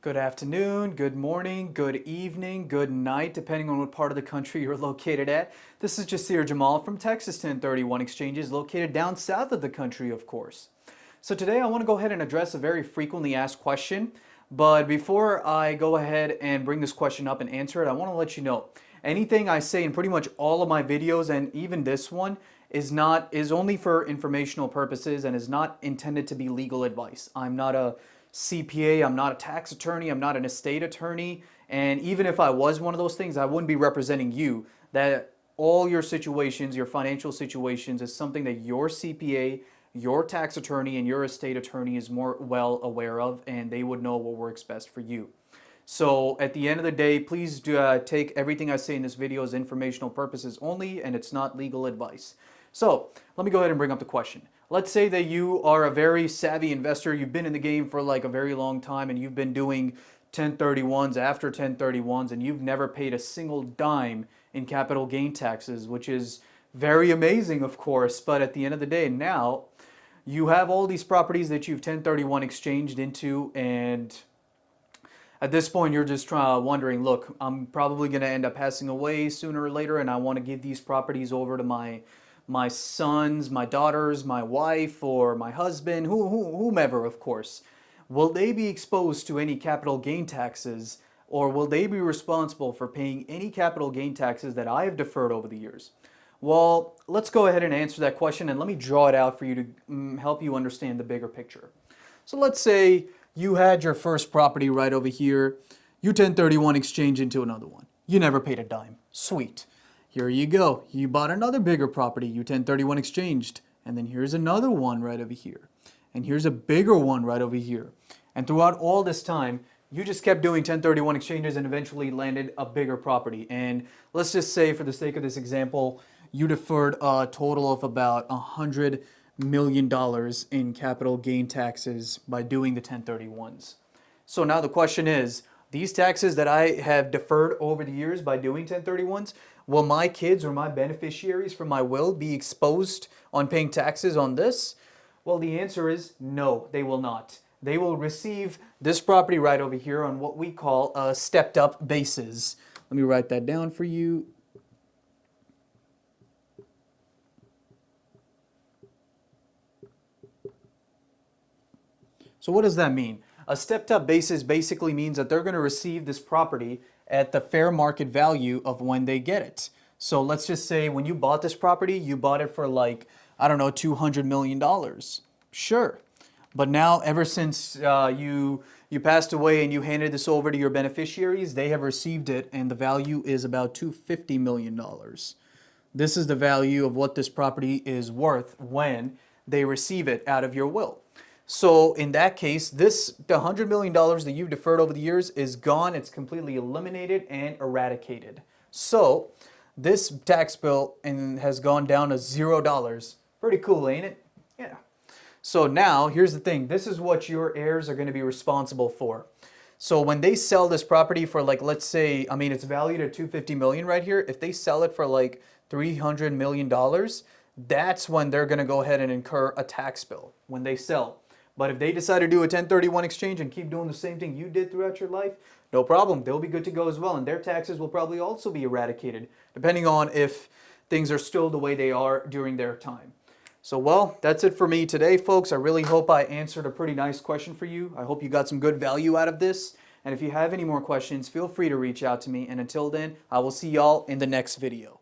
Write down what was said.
Good afternoon, good morning, good evening, good night, depending on what part of the country you're located at. This is Jasir Jamal from Texas 1031 Exchanges, located down south of the country, of course. So today I want to go ahead and address a very frequently asked question. But before I go ahead and bring this question up and answer it, I want to let you know anything I say in pretty much all of my videos and even this one is only for informational purposes and is not intended to be legal advice. I'm not a CPA, I'm not a tax attorney, I'm not an estate attorney, and even if I was one of those things, I wouldn't be representing you. That all your situations, your financial situations, is something that your CPA, your tax attorney, and your estate attorney is more well aware of, and they would know what works best for you. So at the end of the day, please take everything I say in this video as informational purposes only, and it's not legal advice. So let me go ahead and bring up the question. Let's say that you are a very savvy investor, you've been in the game for like a very long time, and you've been doing 1031s after 1031s, and you've never paid a single dime in capital gain taxes, which is very amazing, of course. But at the end of the day, now you have all these properties that you've 1031 exchanged into, and at this point you're just wondering, look, I'm probably going to end up passing away sooner or later, and I want to give these properties over to my sons, my daughters, my wife, or my husband, whomever, of course. Will they be exposed to any capital gain taxes, or will they be responsible for paying any capital gain taxes that I have deferred over the years? Well, let's go ahead and answer that question, and let me draw it out for you to help you understand the bigger picture. So let's say you had your first property right over here. You 1031 exchange into another one. You never paid a dime. Sweet. Here you go. You bought another bigger property. You 1031 exchanged. And then here's another one right over here. And here's a bigger one right over here. And throughout all this time, you just kept doing 1031 exchanges and eventually landed a bigger property. And let's just say, for the sake of this example, you deferred a total of about $100 million in capital gain taxes by doing the 1031s. So now the question is, these taxes that I have deferred over the years by doing 1031s, will my kids or my beneficiaries from my will be exposed on paying taxes on this? Well, the answer is no, they will not. They will receive this property right over here on what we call a stepped up basis. Let me write that down for you. So what does that mean? A stepped up basis basically means that they're going to receive this property at the fair market value of when they get it. So let's just say when you bought this property, you bought it for like, I don't know, $200 million. Sure. But now ever since you passed away and you handed this over to your beneficiaries, they have received it and the value is about $250 million. This is the value of what this property is worth when they receive it out of your will. So in that case, the $100 million that you've deferred over the years is gone. It's completely eliminated and eradicated. So this tax bill has gone down to $0. Pretty cool, ain't it? Yeah. So now here's the thing. This is what your heirs are going to be responsible for. So when they sell this property for, like, let's say, I mean, it's valued at $250 million right here. If they sell it for like $300 million, that's when they're going to go ahead and incur a tax bill when they sell. But if they decide to do a 1031 exchange and keep doing the same thing you did throughout your life, no problem. They'll be good to go as well. And their taxes will probably also be eradicated, depending on if things are still the way they are during their time. So, well, that's it for me today, folks. I really hope I answered a pretty nice question for you. I hope you got some good value out of this. And if you have any more questions, feel free to reach out to me. And until then, I will see y'all in the next video.